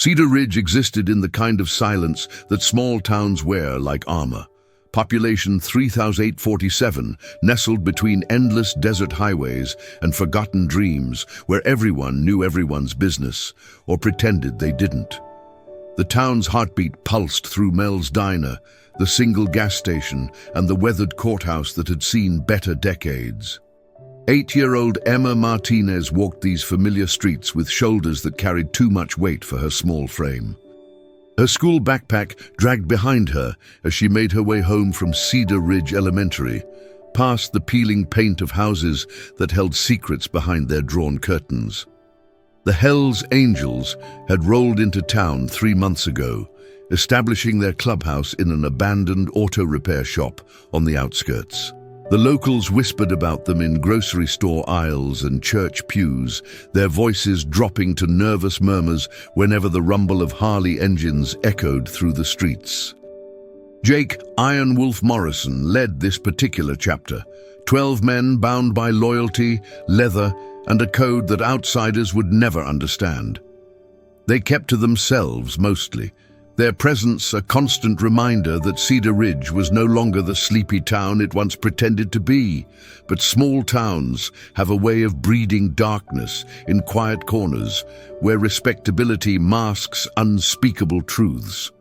Cedar Ridge existed in the kind of silence that small towns wear like armor. Population 3,847, nestled between endless desert highways and forgotten dreams where everyone knew everyone's business, or pretended they didn't. The town's heartbeat pulsed through Mel's Diner, the single gas station, and the weathered courthouse that had seen better decades. 8-year-old Emma Martinez walked these familiar streets with shoulders that carried too much weight for her small frame. Her school backpack dragged behind her as she made her way home from Cedar Ridge Elementary, past the peeling paint of houses that held secrets behind their drawn curtains. The Hells Angels had rolled into town 3 months ago, establishing their clubhouse in an abandoned auto repair shop on the outskirts. The locals whispered about them in grocery store aisles and church pews, their voices dropping to nervous murmurs whenever the rumble of Harley engines echoed through the streets. Jake Iron Wolf Morrison led this particular chapter, 12 men bound by loyalty, leather, and a code that outsiders would never understand. They kept to themselves mostly, their presence a constant reminder that Cedar Ridge was no longer the sleepy town it once pretended to be, but small towns have a way of breeding darkness in quiet corners where respectability masks unspeakable truths.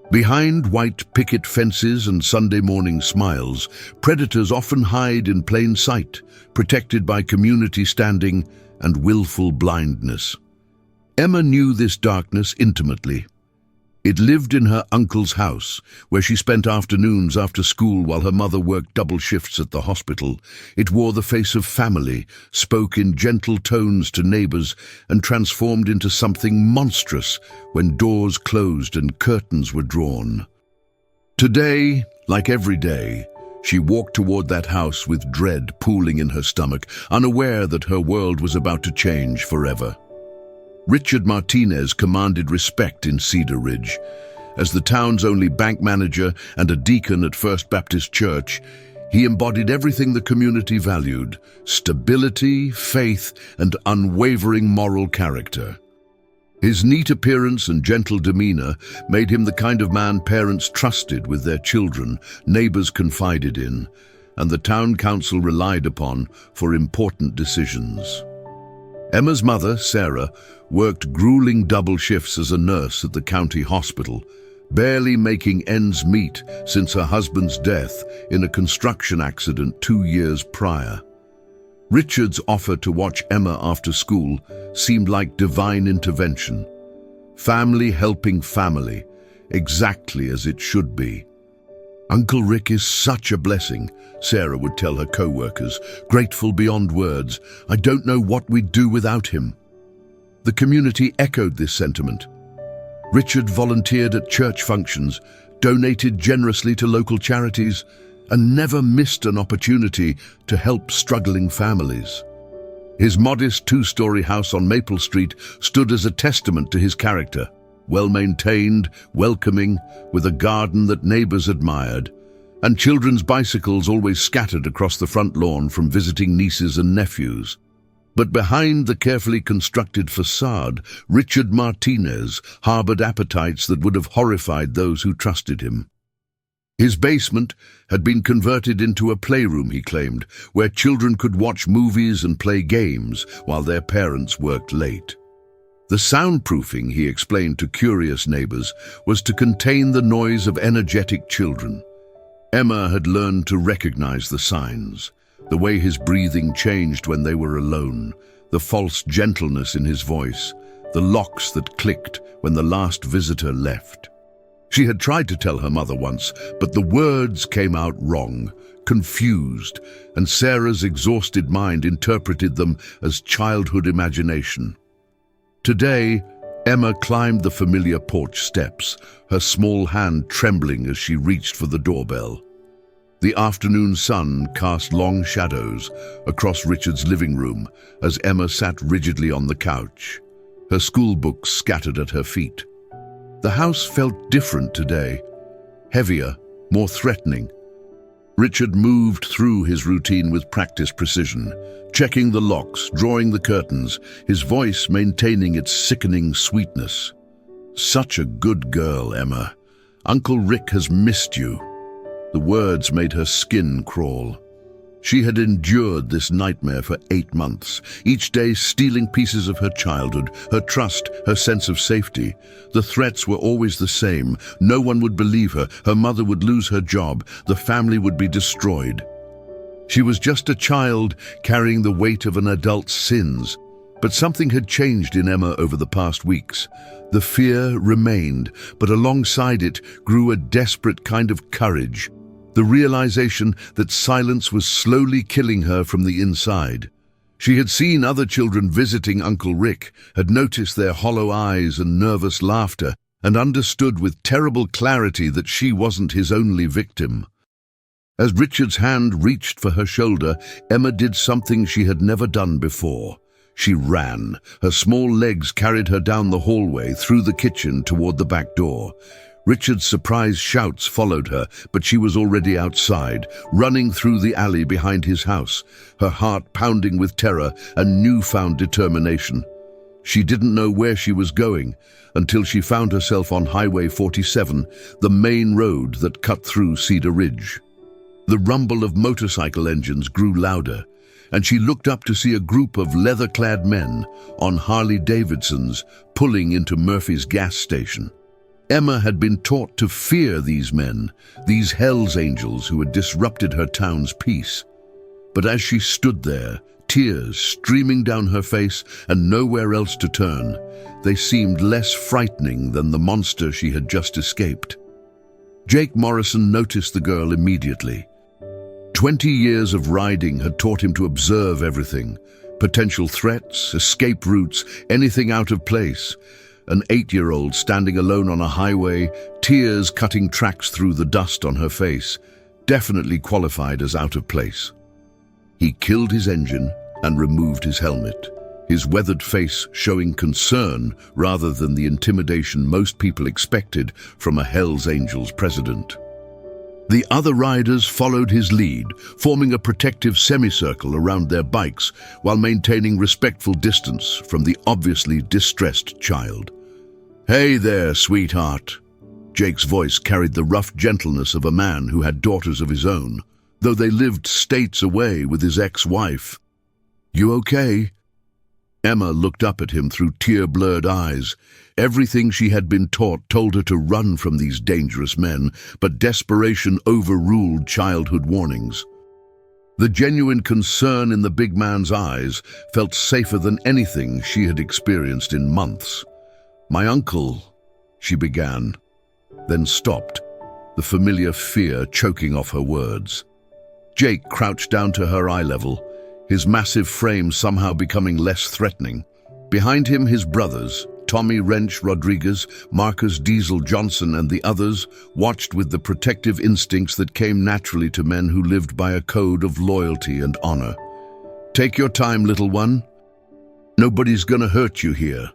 Behind white picket fences and Sunday morning smiles, predators often hide in plain sight, protected by community standing and willful blindness. Emma knew this darkness intimately. It lived in her uncle's house, where she spent afternoons after school while her mother worked double shifts at the hospital. It wore the face of family, spoke in gentle tones to neighbors, and transformed into something monstrous when doors closed and curtains were drawn. Today, like every day, she walked toward that house with dread pooling in her stomach, unaware that her world was about to change forever. Richard Martinez commanded respect in Cedar Ridge. As the town's only bank manager and a deacon at First Baptist Church, he embodied everything the community valued: stability, faith, and unwavering moral character. His neat appearance and gentle demeanor made him the kind of man parents trusted with their children, neighbors confided in, and the town council relied upon for important decisions. Emma's mother, Sarah, worked grueling double shifts as a nurse at the county hospital, barely making ends meet since her husband's death in a construction accident 2 years prior. Richard's offer to watch Emma after school seemed like divine intervention. Family helping family, exactly as it should be. "Uncle Rick is such a blessing," Sarah would tell her co-workers, grateful beyond words. "I don't know what we'd do without him." The community echoed this sentiment. Richard volunteered at church functions, donated generously to local charities, and never missed an opportunity to help struggling families. His modest 2-story house on Maple Street stood as a testament to his character. Well-maintained, welcoming, with a garden that neighbors admired, and children's bicycles always scattered across the front lawn from visiting nieces and nephews. But behind the carefully constructed facade, Richard Martinez harbored appetites that would have horrified those who trusted him. His basement had been converted into a playroom, he claimed, where children could watch movies and play games while their parents worked late. The soundproofing, he explained to curious neighbors, was to contain the noise of energetic children. Emma had learned to recognize the signs, the way his breathing changed when they were alone, the false gentleness in his voice, the locks that clicked when the last visitor left. She had tried to tell her mother once, but the words came out wrong, confused, and Sarah's exhausted mind interpreted them as childhood imagination. Today, Emma climbed the familiar porch steps, her small hand trembling as she reached for the doorbell. The afternoon sun cast long shadows across Richard's living room as Emma sat rigidly on the couch, her school books scattered at her feet. The house felt different today, heavier, more threatening. Richard moved through his routine with practiced precision, checking the locks, drawing the curtains, his voice maintaining its sickening sweetness. Such a good girl, Emma. Uncle Rick has missed you." The words made her skin crawl. She had endured this nightmare for 8 months, each day stealing pieces of her childhood, her trust, her sense of safety. The threats were always the same. No one would believe her. Her mother would lose her job. The family would be destroyed. She was just a child carrying the weight of an adult's sins. But something had changed in Emma over the past weeks. The fear remained, but alongside it grew a desperate kind of courage. The realization that silence was slowly killing her from the inside. She had seen other children visiting Uncle Rick, had noticed their hollow eyes and nervous laughter, and understood with terrible clarity that she wasn't his only victim. As Richard's hand reached for her shoulder, Emma did something she had never done before. She ran. Her small legs carried her down the hallway, through the kitchen, toward the back door. Richard's surprised shouts followed her, but she was already outside, running through the alley behind his house, her heart pounding with terror and newfound determination. She didn't know where she was going until she found herself on Highway 47, the main road that cut through Cedar Ridge. The rumble of motorcycle engines grew louder, and she looked up to see a group of leather-clad men on Harley-Davidsons pulling into Murphy's gas station. Emma had been taught to fear these men, these Hell's Angels who had disrupted her town's peace. But as she stood there, tears streaming down her face and nowhere else to turn, they seemed less frightening than the monster she had just escaped. Jake Morrison noticed the girl immediately. 20 years of riding had taught him to observe everything: potential threats, escape routes, anything out of place. An 8-year-old standing alone on a highway, tears cutting tracks through the dust on her face, definitely qualified as out of place. He killed his engine and removed his helmet, his weathered face showing concern rather than the intimidation most people expected from a Hell's Angels president. The other riders followed his lead, forming a protective semicircle around their bikes while maintaining respectful distance from the obviously distressed child. "Hey there, sweetheart." Jake's voice carried the rough gentleness of a man who had daughters of his own, though they lived states away with his ex-wife. "You okay?" Emma looked up at him through tear-blurred eyes. Everything she had been taught told her to run from these dangerous men, but desperation overruled childhood warnings. The genuine concern in the big man's eyes felt safer than anything she had experienced in months. "My uncle," she began, then stopped, the familiar fear choking off her words. Jake crouched down to her eye level, his massive frame somehow becoming less threatening. Behind him, his brothers, Tommy Wrench Rodriguez, Marcus Diesel Johnson, and the others, watched with the protective instincts that came naturally to men who lived by a code of loyalty and honor. "Take your time, little one. Nobody's gonna hurt you here."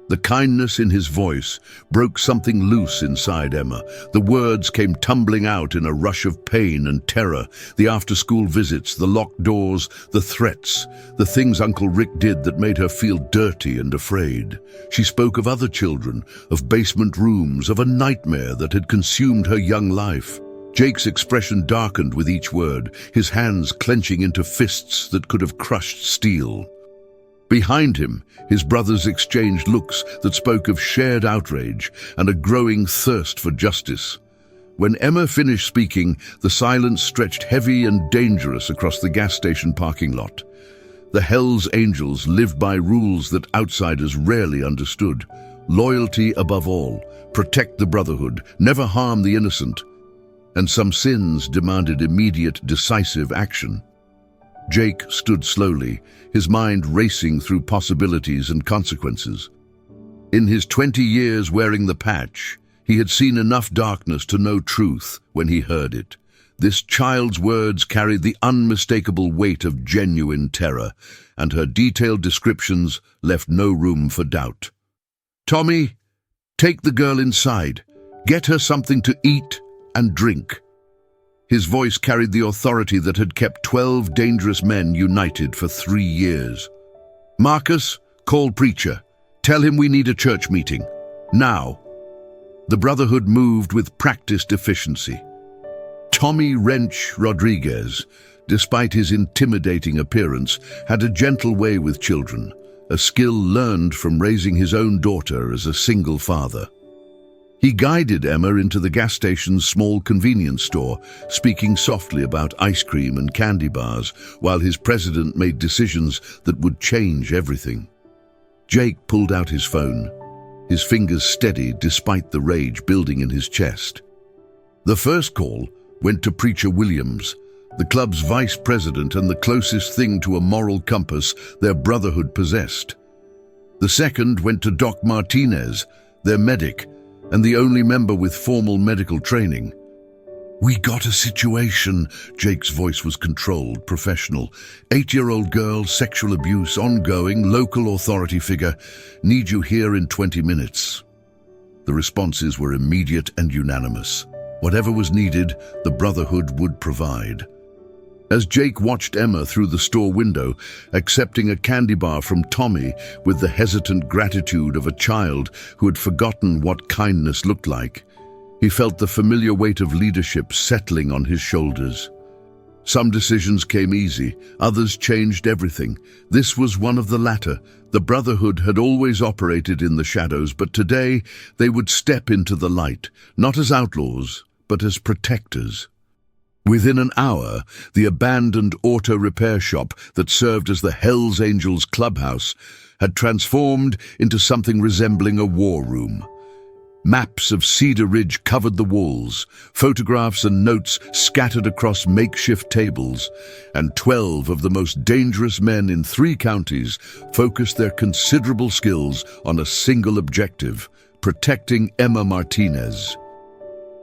The kindness in his voice broke something loose inside Emma. The words came tumbling out in a rush of pain and terror. The after-school visits, the locked doors, the threats, the things Uncle Rick did that made her feel dirty and afraid. She spoke of other children, of basement rooms, of a nightmare that had consumed her young life. Jake's expression darkened with each word, his hands clenching into fists that could have crushed steel. Behind him, his brothers exchanged looks that spoke of shared outrage and a growing thirst for justice. When Emma finished speaking, the silence stretched heavy and dangerous across the gas station parking lot. The Hell's Angels lived by rules that outsiders rarely understood. Loyalty above all, protect the brotherhood, never harm the innocent. And some sins demanded immediate, decisive action. Jake stood slowly, his mind racing through possibilities and consequences. In his 20 years wearing the patch, he had seen enough darkness to know truth when he heard it. This child's words carried the unmistakable weight of genuine terror, and her detailed descriptions left no room for doubt. "Tommy, take the girl inside. Get her something to eat and drink." His voice carried the authority that had kept 12 dangerous men united for 3 years. "Marcus, call preacher. Tell him we need a church meeting." Now, the Brotherhood moved with practiced efficiency. Tommy Wrench Rodriguez, despite his intimidating appearance, had a gentle way with children, a skill learned from raising his own daughter as a single father. He guided Emma into the gas station's small convenience store, speaking softly about ice cream and candy bars, while his president made decisions that would change everything. Jake pulled out his phone, his fingers steady despite the rage building in his chest. The first call went to Preacher Williams, the club's vice president and the closest thing to a moral compass their brotherhood possessed. The second went to Doc Martinez, their medic, and the only member with formal medical training. "We got a situation," Jake's voice was controlled, professional. 8-year-old girl, sexual abuse, ongoing, local authority figure. Need you here in 20 minutes. The responses were immediate and unanimous. Whatever was needed, the Brotherhood would provide. As Jake watched Emma through the store window, accepting a candy bar from Tommy with the hesitant gratitude of a child who had forgotten what kindness looked like, he felt the familiar weight of leadership settling on his shoulders. Some decisions came easy, others changed everything. This was one of the latter. The Brotherhood had always operated in the shadows, but today they would step into the light, not as outlaws, but as protectors. Within an hour, the abandoned auto repair shop that served as the Hells Angels clubhouse had transformed into something resembling a war room. Maps of Cedar Ridge covered the walls, photographs and notes scattered across makeshift tables, and 12 of the most dangerous men in 3 counties focused their considerable skills on a single objective: protecting Emma Martinez.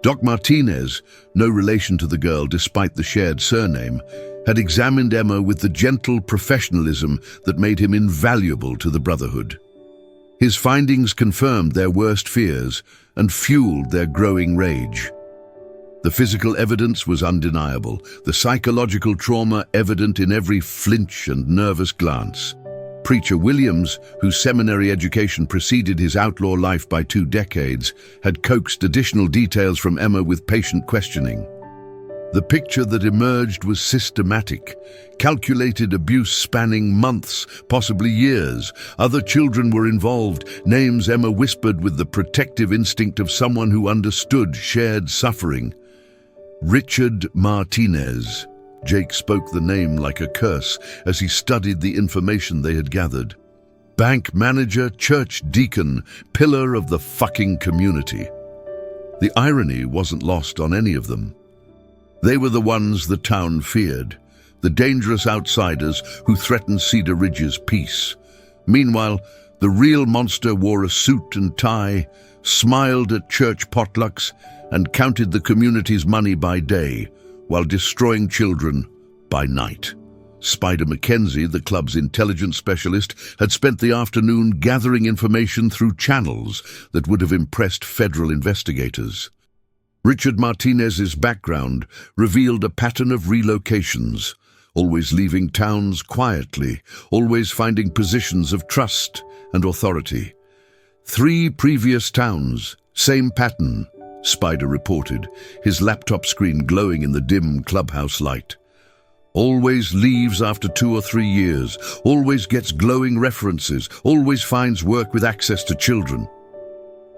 Doc Martinez, no relation to the girl despite the shared surname, had examined Emma with the gentle professionalism that made him invaluable to the Brotherhood. His findings confirmed their worst fears and fueled their growing rage. The physical evidence was undeniable, the psychological trauma evident in every flinch and nervous glance. Preacher Williams, whose seminary education preceded his outlaw life by 2 decades, had coaxed additional details from Emma with patient questioning. The picture that emerged was systematic, calculated abuse spanning months, possibly years. Other children were involved, names Emma whispered with the protective instinct of someone who understood shared suffering. Richard Martinez. Jake spoke the name like a curse as he studied the information they had gathered. Bank manager, church deacon, pillar of the fucking community. The irony wasn't lost on any of them. They were the ones the town feared, the dangerous outsiders who threatened Cedar Ridge's peace. Meanwhile, the real monster wore a suit and tie, smiled at church potlucks, and counted the community's money by day, while destroying children by night. Spider McKenzie, the club's intelligence specialist, had spent the afternoon gathering information through channels that would have impressed federal investigators. Richard Martinez's background revealed a pattern of relocations, always leaving towns quietly, always finding positions of trust and authority. 3 previous towns, same pattern, Spider reported, his laptop screen glowing in the dim clubhouse light. Always leaves after 2 or 3 years, always gets glowing references, always finds work with access to children.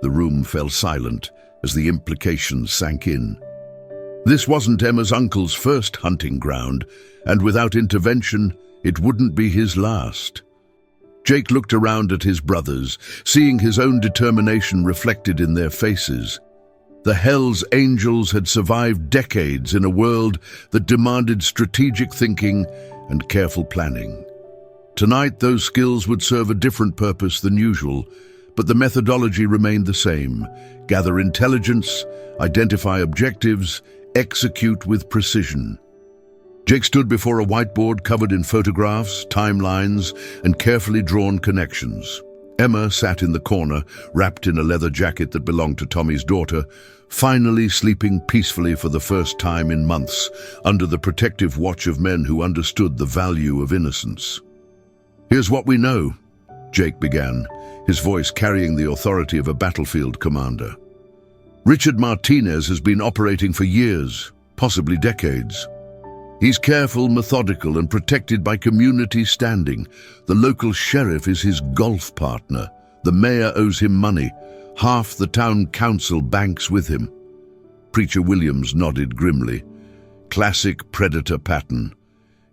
The room fell silent as the implications sank in. This wasn't Emma's uncle's first hunting ground, and without intervention, it wouldn't be his last. Jake looked around at his brothers, seeing his own determination reflected in their faces. The Hells Angels had survived decades in a world that demanded strategic thinking and careful planning. Tonight, those skills would serve a different purpose than usual, but the methodology remained the same: gather intelligence, identify objectives, execute with precision. Jake stood before a whiteboard covered in photographs, timelines, and carefully drawn connections. Emma sat in the corner, wrapped in a leather jacket that belonged to Tommy's daughter, finally sleeping peacefully for the first time in months, under the protective watch of men who understood the value of innocence. "Here's what we know," Jake began, his voice carrying the authority of a battlefield commander. Richard Martinez has been operating for years, possibly decades. He's careful, methodical, and protected by community standing. The local sheriff is his golf partner. The mayor owes him money. Half the town council banks with him. Preacher Williams nodded grimly. Classic predator pattern.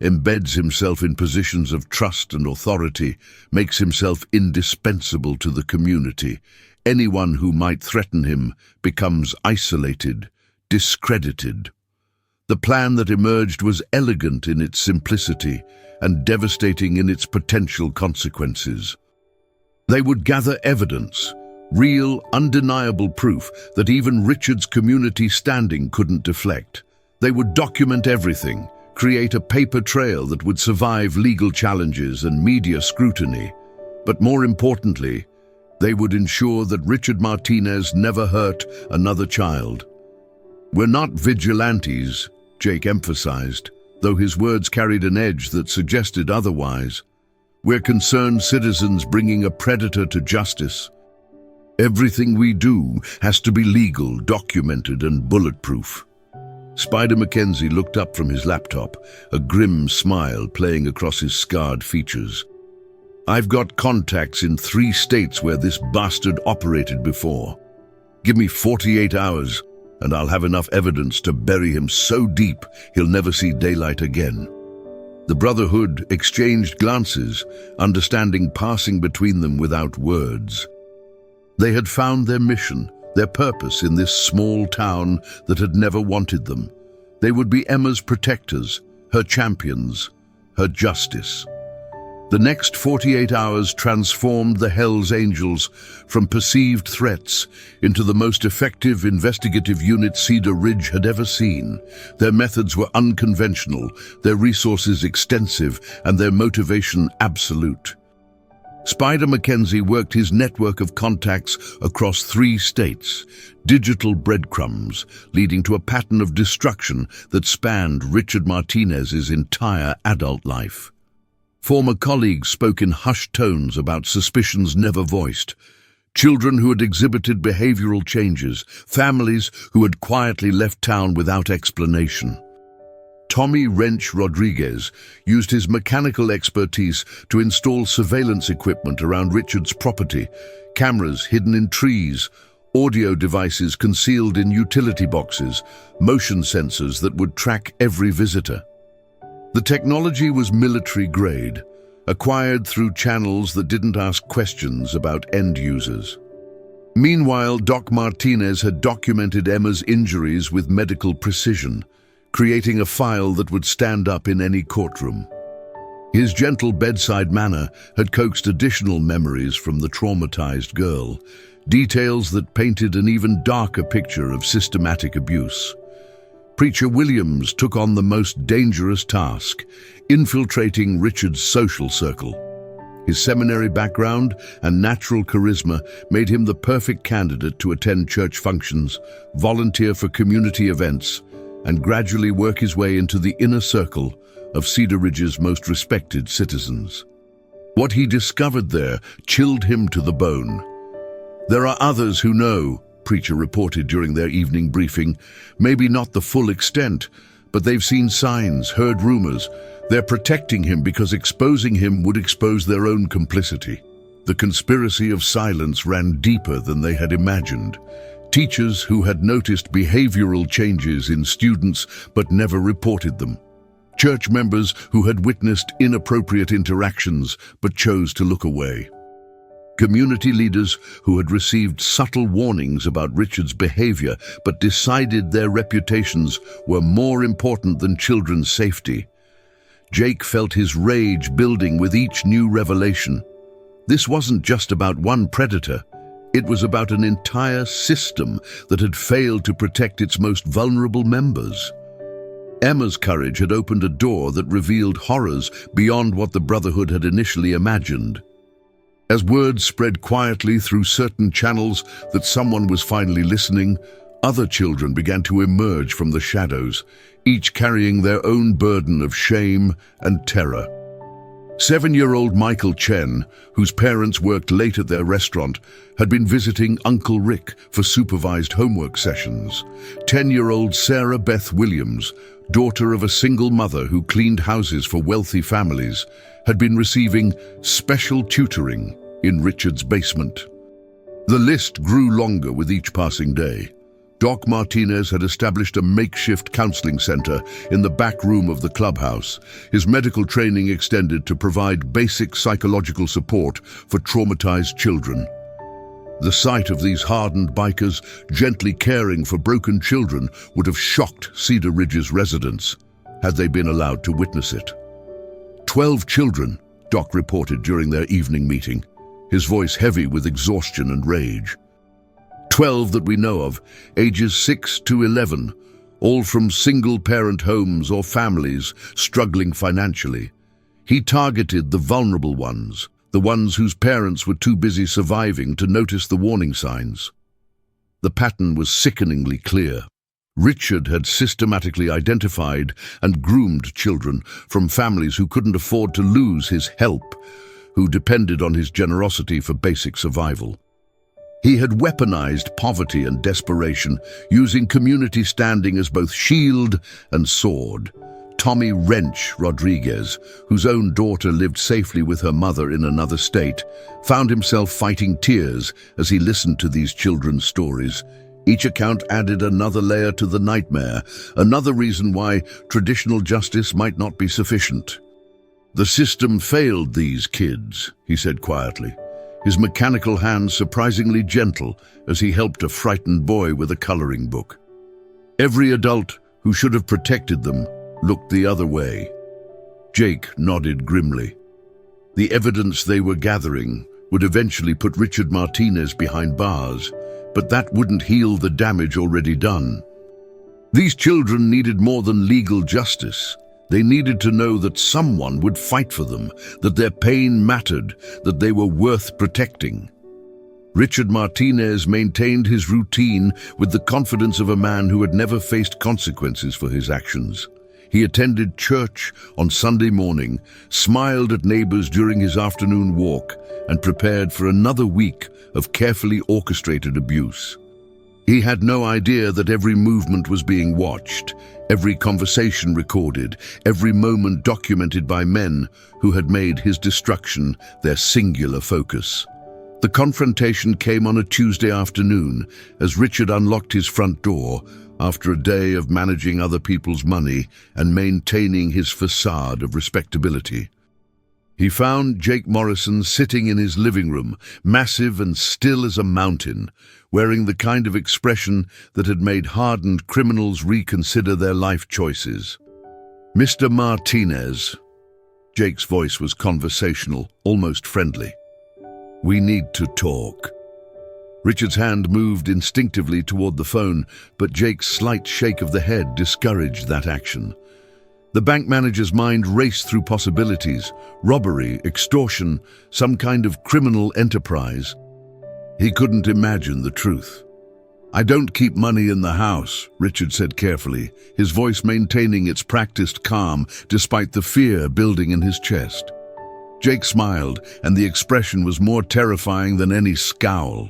Embeds himself in positions of trust and authority, makes himself indispensable to the community. Anyone who might threaten him becomes isolated, discredited. The plan that emerged was elegant in its simplicity and devastating in its potential consequences. They would gather evidence, real, undeniable proof that even Richard's community standing couldn't deflect. They would document everything, create a paper trail that would survive legal challenges and media scrutiny. But more importantly, they would ensure that Richard Martinez never hurt another child. "We're not vigilantes," Jake emphasized, though his words carried an edge that suggested otherwise. "We're concerned citizens bringing a predator to justice. Everything we do has to be legal, documented, and bulletproof." Spider Mackenzie looked up from his laptop, a grim smile playing across his scarred features. "I've got contacts in 3 states where this bastard operated before. Give me 48 hours, and I'll have enough evidence to bury him so deep he'll never see daylight again." The Brotherhood exchanged glances, understanding passing between them without words. They had found their mission, their purpose in this small town that had never wanted them. They would be Emma's protectors, her champions, her justice. The next 48 hours transformed the Hells Angels from perceived threats into the most effective investigative unit Cedar Ridge had ever seen. Their methods were unconventional, their resources extensive, and their motivation absolute. Spider Mackenzie worked his network of contacts across 3 states, digital breadcrumbs leading to a pattern of destruction that spanned Richard Martinez's entire adult life. Former colleagues spoke in hushed tones about suspicions never voiced. Children who had exhibited behavioral changes, families who had quietly left town without explanation. Tommy Wrench Rodriguez used his mechanical expertise to install surveillance equipment around Richard's property, cameras hidden in trees, audio devices concealed in utility boxes, motion sensors that would track every visitor. The technology was military-grade, acquired through channels that didn't ask questions about end users. Meanwhile, Doc Martinez had documented Emma's injuries with medical precision, creating a file that would stand up in any courtroom. His gentle bedside manner had coaxed additional memories from the traumatized girl, details that painted an even darker picture of systematic abuse. Preacher Williams took on the most dangerous task, infiltrating Richard's social circle. His seminary background and natural charisma made him the perfect candidate to attend church functions, volunteer for community events, and gradually work his way into the inner circle of Cedar Ridge's most respected citizens. What he discovered there chilled him to the bone. "There are others who know," Preacher reported during their evening briefing. "Maybe not the full extent, but they've seen signs, heard rumors. They're protecting him because exposing him would expose their own complicity." The conspiracy of silence ran deeper than they had imagined. Teachers who had noticed behavioral changes in students but never reported them. Church members who had witnessed inappropriate interactions but chose to look away. Community leaders who had received subtle warnings about Richard's behavior but decided their reputations were more important than children's safety. Jake felt his rage building with each new revelation. This wasn't just about one predator. It was about an entire system that had failed to protect its most vulnerable members. Emma's courage had opened a door that revealed horrors beyond what the Brotherhood had initially imagined. As word spread quietly through certain channels that someone was finally listening, other children began to emerge from the shadows, each carrying their own burden of shame and terror. 7-year-old Michael Chen, whose parents worked late at their restaurant, had been visiting Uncle Rick for supervised homework sessions. 10-year-old Sarah Beth Williams, daughter of a single mother who cleaned houses for wealthy families, had been receiving special tutoring in Richard's basement. The list grew longer with each passing day. Doc Martinez had established a makeshift counseling center in the back room of the clubhouse. His medical training extended to provide basic psychological support for traumatized children. The sight of these hardened bikers gently caring for broken children would have shocked Cedar Ridge's residents had they been allowed to witness it. 12 children, Doc reported during their evening meeting, his voice heavy with exhaustion and rage. 12 that we know of, ages 6 to 11, all from single-parent homes or families struggling financially. He targeted the vulnerable ones, the ones whose parents were too busy surviving to notice the warning signs. The pattern was sickeningly clear. Richard had systematically identified and groomed children from families who couldn't afford to lose his help, who depended on his generosity for basic survival. He had weaponized poverty and desperation, using community standing as both shield and sword. Tommy Wrench Rodriguez, whose own daughter lived safely with her mother in another state, found himself fighting tears as he listened to these children's stories. Each account added another layer to the nightmare, another reason why traditional justice might not be sufficient. "The system failed these kids," he said quietly, his mechanical hands surprisingly gentle as he helped a frightened boy with a coloring book. Every adult who should have protected them looked the other way. Jake nodded grimly. The evidence they were gathering would eventually put Richard Martinez behind bars, but that wouldn't heal the damage already done. These children needed more than legal justice. They needed to know that someone would fight for them, that their pain mattered, that they were worth protecting. Richard Martinez maintained his routine with the confidence of a man who had never faced consequences for his actions. He attended church on Sunday morning, smiled at neighbors during his afternoon walk, and prepared for another week of carefully orchestrated abuse. He had no idea that every movement was being watched, every conversation recorded, every moment documented by men who had made his destruction their singular focus. The confrontation came on a Tuesday afternoon as Richard unlocked his front door after a day of managing other people's money and maintaining his facade of respectability. He found Jake Morrison sitting in his living room, massive and still as a mountain, wearing the kind of expression that had made hardened criminals reconsider their life choices. "Mr. Martinez," Jake's voice was conversational, almost friendly. "We need to talk." Richard's hand moved instinctively toward the phone, but Jake's slight shake of the head discouraged that action. The bank manager's mind raced through possibilities: robbery, extortion, some kind of criminal enterprise. He couldn't imagine the truth. "I don't keep money in the house," Richard said carefully, his voice maintaining its practiced calm despite the fear building in his chest. Jake smiled, and the expression was more terrifying than any scowl.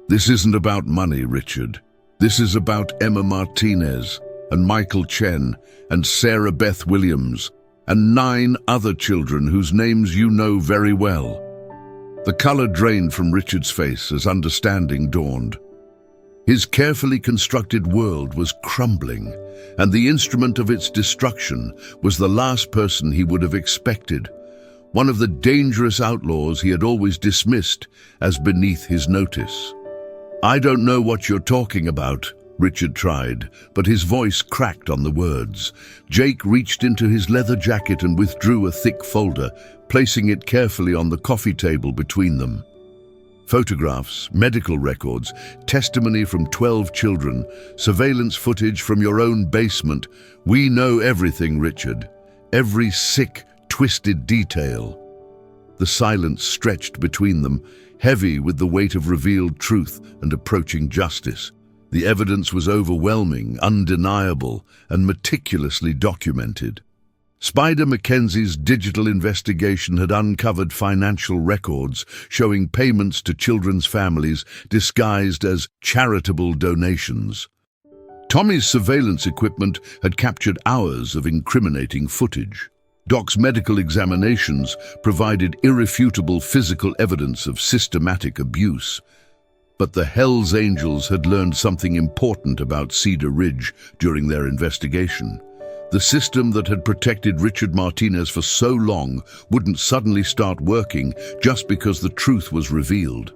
"This isn't about money, Richard. This is about Emma Martinez and Michael Chen and Sarah Beth Williams and 9 other children whose names you know very well." The color drained from Richard's face as understanding dawned. His carefully constructed world was crumbling, and the instrument of its destruction was the last person he would have expected, one of the dangerous outlaws he had always dismissed as beneath his notice. "I don't know what you're talking about," Richard tried, but his voice cracked on the words. Jake reached into his leather jacket and withdrew a thick folder, placing it carefully on the coffee table between them. Photographs, medical records, testimony from 12 children, surveillance footage from your own basement. We know everything, Richard. Every sick, twisted detail. The silence stretched between them, heavy with the weight of revealed truth and approaching justice. The evidence was overwhelming, undeniable, and meticulously documented. Spider Mackenzie's digital investigation had uncovered financial records showing payments to children's families disguised as charitable donations. Tommy's surveillance equipment had captured hours of incriminating footage. Doc's medical examinations provided irrefutable physical evidence of systematic abuse. But the Hells Angels had learned something important about Cedar Ridge during their investigation. The system that had protected Richard Martinez for so long wouldn't suddenly start working just because the truth was revealed.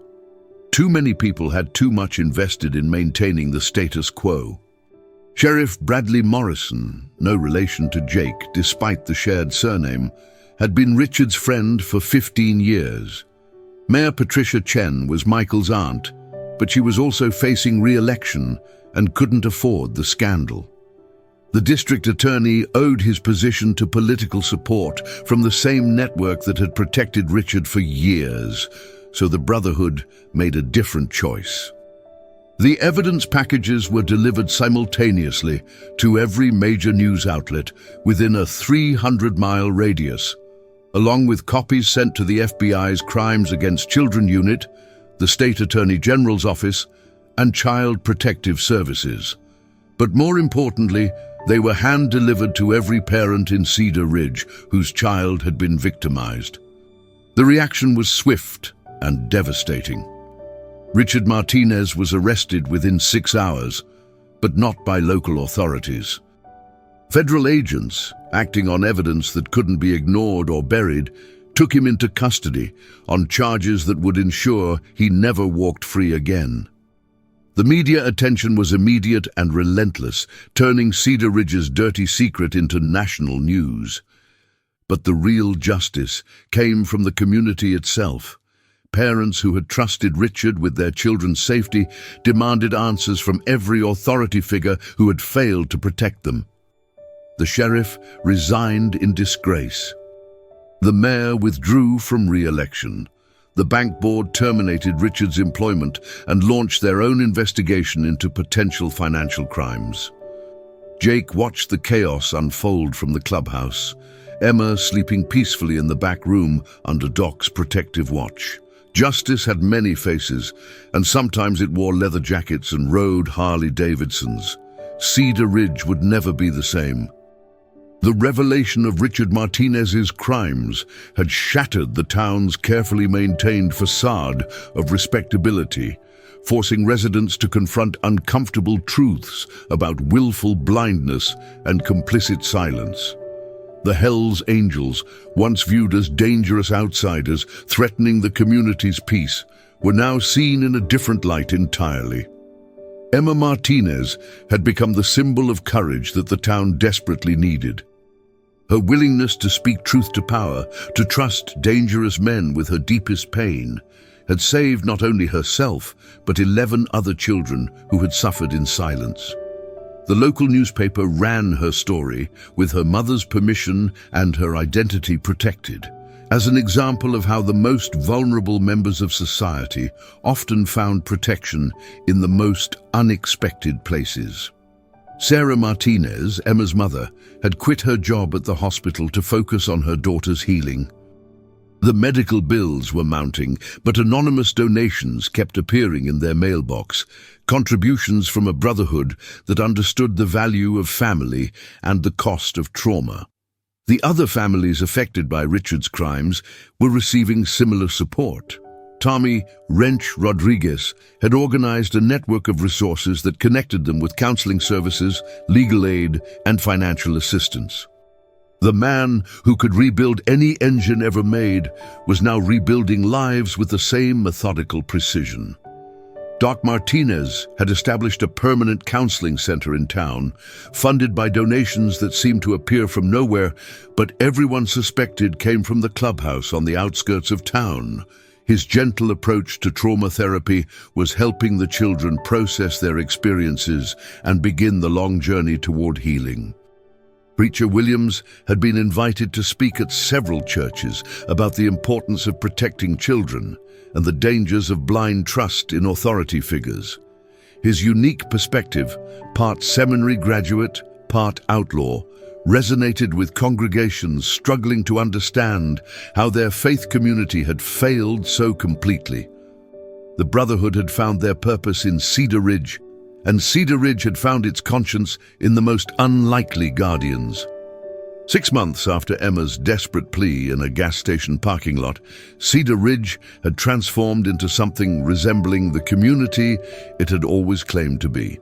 Too many people had too much invested in maintaining the status quo. Sheriff Bradley Morrison, no relation to Jake despite the shared surname, had been Richard's friend for 15 years. Mayor Patricia Chen was Michael's aunt, but she was also facing re-election and couldn't afford the scandal. The district attorney owed his position to political support from the same network that had protected Richard for years, so the Brotherhood made a different choice. The evidence packages were delivered simultaneously to every major news outlet within a 300-mile radius, along with copies sent to the FBI's Crimes Against Children Unit, the State Attorney General's Office, and Child Protective Services. But more importantly, they were hand-delivered to every parent in Cedar Ridge whose child had been victimized. The reaction was swift and devastating. Richard Martinez was arrested within 6 hours, but not by local authorities. Federal agents, acting on evidence that couldn't be ignored or buried, took him into custody on charges that would ensure he never walked free again. The media attention was immediate and relentless, turning Cedar Ridge's dirty secret into national news. But the real justice came from the community itself. Parents who had trusted Richard with their children's safety demanded answers from every authority figure who had failed to protect them. The sheriff resigned in disgrace. The mayor withdrew from re-election. The bank board terminated Richard's employment and launched their own investigation into potential financial crimes. Jake watched the chaos unfold from the clubhouse, Emma sleeping peacefully in the back room under Doc's protective watch. Justice had many faces, and sometimes it wore leather jackets and rode Harley-Davidsons. Cedar Ridge would never be the same. The revelation of Richard Martinez's crimes had shattered the town's carefully maintained facade of respectability, forcing residents to confront uncomfortable truths about willful blindness and complicit silence. The Hells Angels, once viewed as dangerous outsiders threatening the community's peace, were now seen in a different light entirely. Emma Martinez had become the symbol of courage that the town desperately needed. Her willingness to speak truth to power, to trust dangerous men with her deepest pain, had saved not only herself, but 11 other children who had suffered in silence. The local newspaper ran her story with her mother's permission and her identity protected, as an example of how the most vulnerable members of society often found protection in the most unexpected places. Sarah Martinez, Emma's mother, had quit her job at the hospital to focus on her daughter's healing. The medical bills were mounting, but anonymous donations kept appearing in their mailbox, contributions from a brotherhood that understood the value of family and the cost of trauma. The other families affected by Richard's crimes were receiving similar support. Tommy Wrench Rodriguez had organized a network of resources that connected them with counseling services, legal aid, and financial assistance. The man who could rebuild any engine ever made was now rebuilding lives with the same methodical precision. Doc Martinez had established a permanent counseling center in town, funded by donations that seemed to appear from nowhere, but everyone suspected came from the clubhouse on the outskirts of town. His gentle approach to trauma therapy was helping the children process their experiences and begin the long journey toward healing. Preacher Williams had been invited to speak at several churches about the importance of protecting children and the dangers of blind trust in authority figures. His unique perspective, part seminary graduate, part outlaw, resonated with congregations struggling to understand how their faith community had failed so completely. The Brotherhood had found their purpose in Cedar Ridge, and Cedar Ridge had found its conscience in the most unlikely guardians. 6 months after Emma's desperate plea in a gas station parking lot, Cedar Ridge had transformed into something resembling the community it had always claimed to be.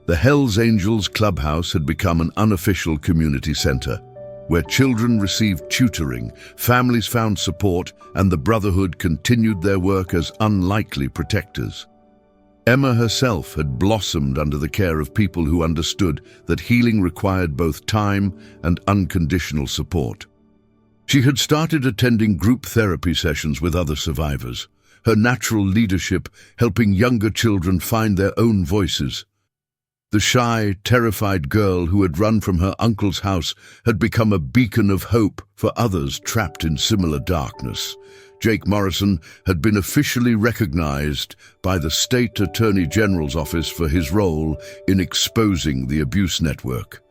The Hells Angels clubhouse had become an unofficial community center, where children received tutoring, families found support, and the Brotherhood continued their work as unlikely protectors. Emma herself had blossomed under the care of people who understood that healing required both time and unconditional support. She had started attending group therapy sessions with other survivors, her natural leadership helping younger children find their own voices. The shy, terrified girl who had run from her uncle's house had become a beacon of hope for others trapped in similar darkness. Jake Morrison had been officially recognized by the State Attorney General's office for his role in exposing the abuse network.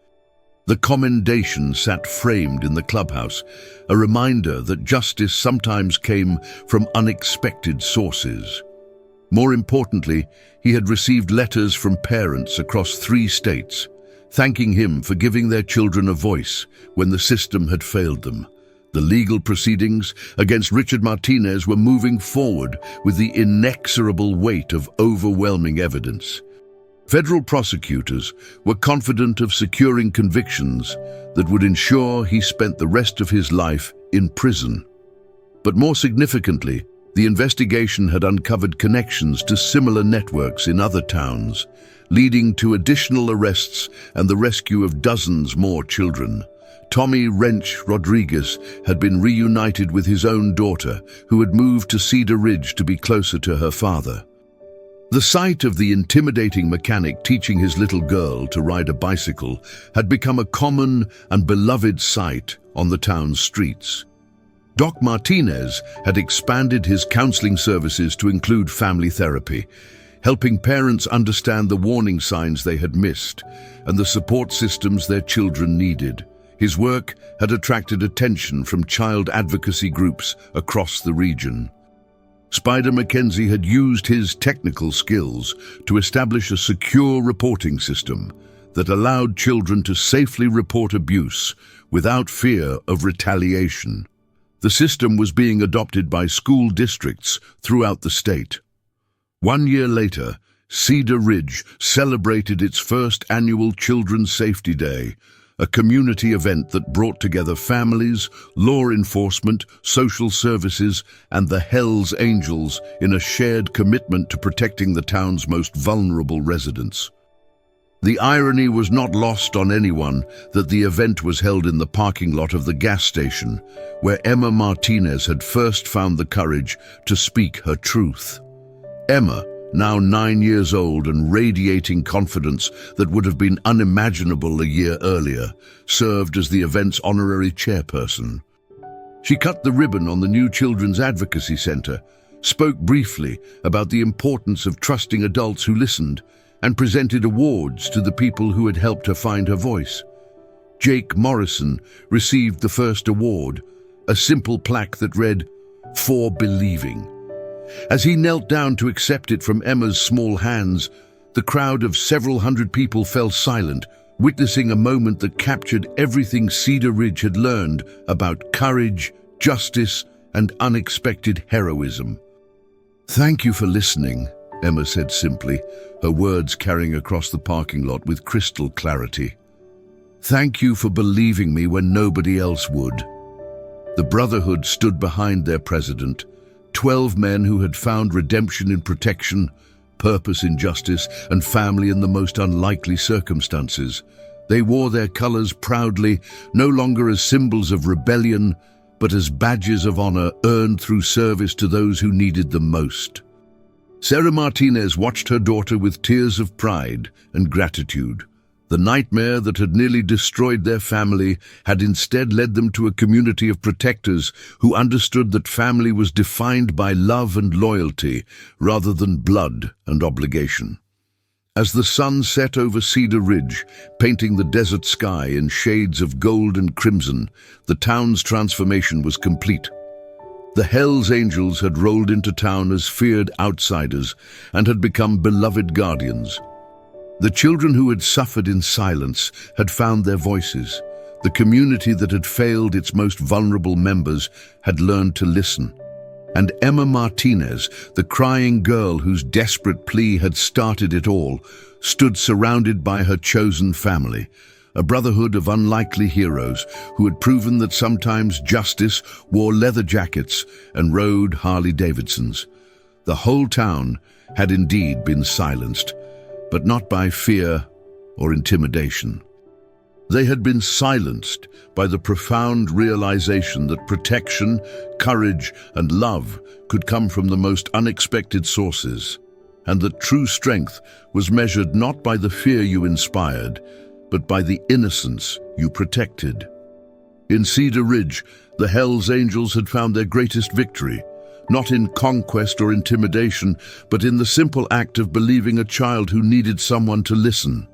The commendation sat framed in the clubhouse, a reminder that justice sometimes came from unexpected sources. More importantly, he had received letters from parents across 3 states, thanking him for giving their children a voice when the system had failed them. The legal proceedings against Richard Martinez were moving forward with the inexorable weight of overwhelming evidence. Federal prosecutors were confident of securing convictions that would ensure he spent the rest of his life in prison. But more significantly, the investigation had uncovered connections to similar networks in other towns, leading to additional arrests and the rescue of dozens more children. Tommy Wrench Rodriguez had been reunited with his own daughter, who had moved to Cedar Ridge to be closer to her father. The sight of the intimidating mechanic teaching his little girl to ride a bicycle had become a common and beloved sight on the town's streets. Doc Martinez had expanded his counseling services to include family therapy, helping parents understand the warning signs they had missed and the support systems their children needed. His work had attracted attention from child advocacy groups across the region. Spider McKenzie had used his technical skills to establish a secure reporting system that allowed children to safely report abuse without fear of retaliation. The system was being adopted by school districts throughout the state. 1 year later, Cedar Ridge celebrated its first annual Children's Safety Day, a community event that brought together families, law enforcement, social services, and the Hells Angels in a shared commitment to protecting the town's most vulnerable residents. The irony was not lost on anyone that the event was held in the parking lot of the gas station, where Emma Martinez had first found the courage to speak her truth. Emma, now 9 years old and radiating confidence that would have been unimaginable a year earlier, served as the event's honorary chairperson. She cut the ribbon on the new Children's Advocacy Center, spoke briefly about the importance of trusting adults who listened, and presented awards to the people who had helped her find her voice. Jake Morrison received the first award, a simple plaque that read, "For Believing." As he knelt down to accept it from Emma's small hands, the crowd of several hundred people fell silent, witnessing a moment that captured everything Cedar Ridge had learned about courage, justice, and unexpected heroism. "Thank you for listening," Emma said simply, her words carrying across the parking lot with crystal clarity. "Thank you for believing me when nobody else would." The Brotherhood stood behind their president, 12 men who had found redemption in protection, purpose in justice, and family in the most unlikely circumstances. They wore their colors proudly, no longer as symbols of rebellion, but as badges of honor earned through service to those who needed them most. Sarah Martinez watched her daughter with tears of pride and gratitude. The nightmare that had nearly destroyed their family had instead led them to a community of protectors who understood that family was defined by love and loyalty rather than blood and obligation. As the sun set over Cedar Ridge, painting the desert sky in shades of gold and crimson, the town's transformation was complete. The Hells Angels had rolled into town as feared outsiders and had become beloved guardians. The children who had suffered in silence had found their voices. The community that had failed its most vulnerable members had learned to listen. And Emma Martinez, the crying girl whose desperate plea had started it all, stood surrounded by her chosen family, a brotherhood of unlikely heroes who had proven that sometimes justice wore leather jackets and rode Harley-Davidsons. The whole town had indeed been silenced, but not by fear or intimidation. They had been silenced by the profound realization that protection, courage, and love could come from the most unexpected sources, and that true strength was measured not by the fear you inspired, but by the innocence you protected. In Cedar Ridge, the Hells Angels had found their greatest victory, not in conquest or intimidation, but in the simple act of believing a child who needed someone to listen.